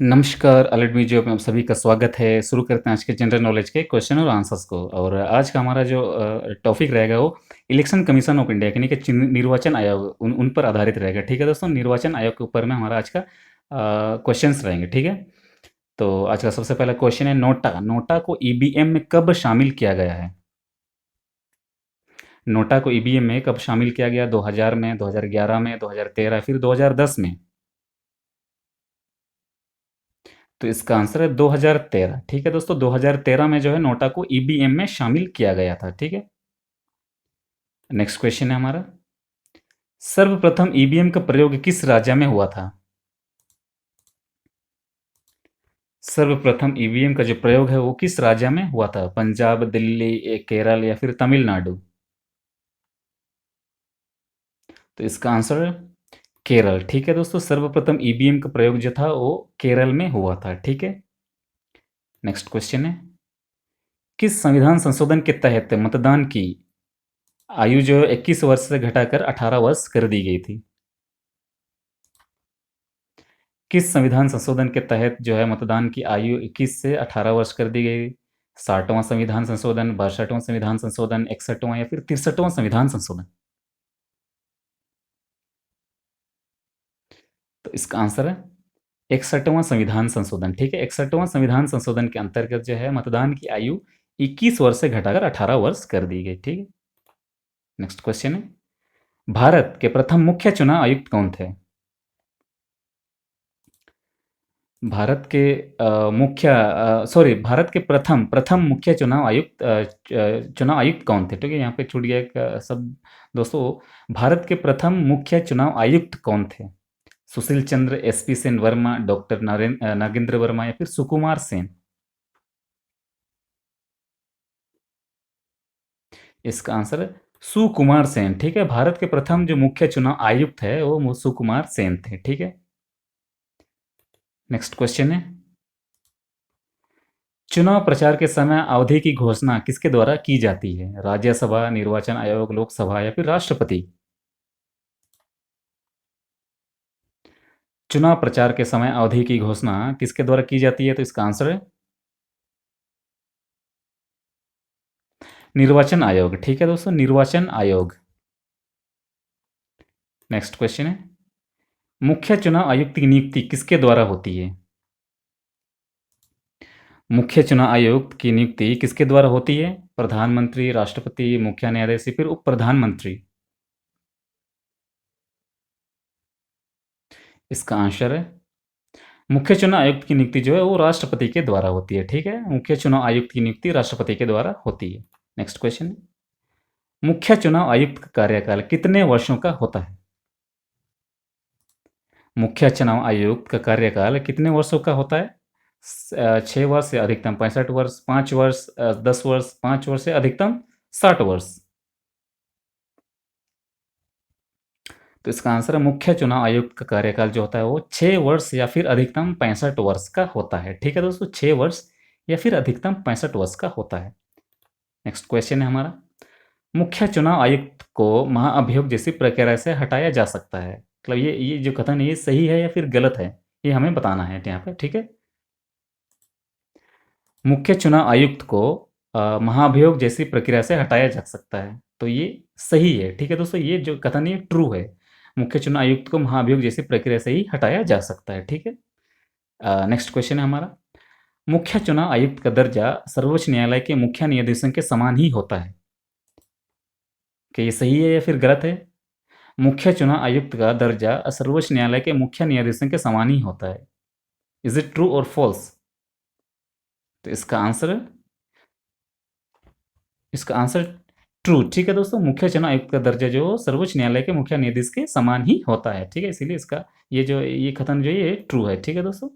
नमस्कार, alert museum में आप सभी का स्वागत है। शुरू करते हैं आज के जनरल नॉलेज के क्वेश्चन और आंसर्स को। और आज का हमारा जो टॉपिक रहेगा वो इलेक्शन कमीशन ऑफ इंडिया यानी कि निर्वाचन आयोग उन उन पर आधारित रहेगा। ठीक है दोस्तों, निर्वाचन आयोग के ऊपर में हमारा आज का क्वेश्चंस रहेंगे। ठीक है, तो आज का सबसे पहला क्वेश्चन है नोटा। नोटा को ईवीएम में कब शामिल किया गया है? नोटा को ईवीएम में कब शामिल किया गया? 2000 में, 2011 में, 2013, फिर 2010 में? तो इसका आंसर है 2013। ठीक है दोस्तों, 2013 में जो है नोटा को ईवीएम में शामिल किया गया था। ठीक है, नेक्स्ट क्वेश्चन है हमारा, सर्वप्रथम ईवीएम का प्रयोग किस राज्य में हुआ था? सर्वप्रथम ईवीएम का जो प्रयोग है वो किस राज्य में हुआ था? पंजाब, दिल्ली, केरल या फिर तमिलनाडु? तो इसका आंसर है केरल। ठीक है दोस्तों, सर्वप्रथम ईवीएम का प्रयोग जो था वो केरल में हुआ था। ठीक है, नेक्स्ट क्वेश्चन है, किस संविधान संशोधन के तहत मतदान की आयु जो 21 वर्ष से घटाकर 18 वर्ष कर दी गई थी? किस संविधान संशोधन के तहत जो है मतदान की आयु 21 से 18 वर्ष कर दी गई? 60वां संविधान संशोधन, 62वां संविधान संशोधन, 61वां या फिर 63वां संविधान संशोधन? तो इसका आंसर है 61वां संविधान संशोधन। ठीक है, 61वां संविधान संशोधन के अंतर्गत जो है मतदान की आयु 21 वर्ष से घटाकर 18 वर्ष कर दी गई। ठीक है, नेक्स्ट क्वेश्चन है, भारत के प्रथम मुख्य चुनाव आयुक्त कौन थे? भारत के भारत के प्रथम प्रथम मुख्य चुनाव आयुक्त कौन थे? ठीक है, यहाँ पे छूट गया एक शब्द दोस्तों। भारत के प्रथम मुख्य चुनाव आयुक्त कौन थे? सुशील चंद्र, एसपी सेन वर्मा, डॉक्टर नागेंद्र वर्मा या फिर सुकुमार सेन? इसका आंसर है सुकुमार सेन। ठीक है, भारत के प्रथम जो मुख्य चुनाव आयुक्त है वो सुकुमार सेन थे। ठीक है, नेक्स्ट क्वेश्चन है, चुनाव प्रचार के समय अवधि की घोषणा किसके द्वारा की जाती है? राज्यसभा, निर्वाचन आयोग, लोकसभा या फिर राष्ट्रपति? चुनाव प्रचार के समय अवधि की घोषणा किसके द्वारा की जाती है? तो इसका आंसर है निर्वाचन आयोग। ठीक है दोस्तों, निर्वाचन आयोग। नेक्स्ट क्वेश्चन है, मुख्य चुनाव आयुक्त की नियुक्ति किसके द्वारा होती है? मुख्य चुनाव आयुक्त की नियुक्ति किसके द्वारा होती है? प्रधानमंत्री, राष्ट्रपति, मुख्य न्यायाधीश या फिर उप प्रधानमंत्री? इसका आंसर है मुख्य चुनाव आयुक्त की नियुक्ति जो है वो राष्ट्रपति के द्वारा होती है। ठीक है, मुख्य चुनाव आयुक्त की नियुक्ति राष्ट्रपति के द्वारा होती है। नेक्स्ट क्वेश्चन, मुख्य चुनाव आयुक्त का कार्यकाल कितने वर्षों का होता है? मुख्य चुनाव आयुक्त का कार्यकाल कितने वर्षों का होता है? 6 वर्ष या अधिकतम 65 वर्ष, 5 वर्ष, 10 वर्ष, 5 वर्ष से अधिकतम 60 वर्ष? तो इसका आंसर है मुख्य चुनाव आयुक्त का कार्यकाल जो होता है वो 6 वर्ष या फिर अधिकतम 65 वर्ष का होता है। ठीक है दोस्तों, 6 वर्ष या फिर अधिकतम 65 वर्ष का होता है। नेक्स्ट क्वेश्चन है हमारा, मुख्य चुनाव आयुक्त को महाअभियोग जैसी प्रक्रिया से हटाया जा सकता है? मतलब ये जो कथन है ये सही है या फिर गलत है, ये हमें बताना है यहाँ पे। ठीक है, मुख्य चुनाव आयुक्त को महाभियोग जैसी प्रक्रिया से हटाया जा सकता है, तो ये सही है। ठीक है दोस्तों, ये जो कथन है ट्रू है, मुख्य चुनाव आयुक्त को महाभियोग जैसी प्रक्रिया से ही हटाया जा सकता है। ठीक है, नेक्स्ट क्वेश्चन है हमारा, मुख्य चुनाव आयुक्त का दर्जा सर्वोच्च न्यायालय के मुख्य न्यायाधीशों के समान ही होता है? क्या ये सही है या फिर गलत है? मुख्य चुनाव आयुक्त का दर्जा सर्वोच्च न्यायालय के मुख्य न्यायाधीशों के समान ही होता है। इज इट ट्रू और फॉल्स? तो इसका आंसर ट्रू। ठीक है दोस्तों, मुख्य चुनाव आयुक्त का दर्जा जो सर्वोच्च न्यायालय के मुख्य न्यायाधीश के समान ही होता है। ठीक है, इसीलिए इसका ये कथन जो ये ट्रू है। ठीक है दोस्तों।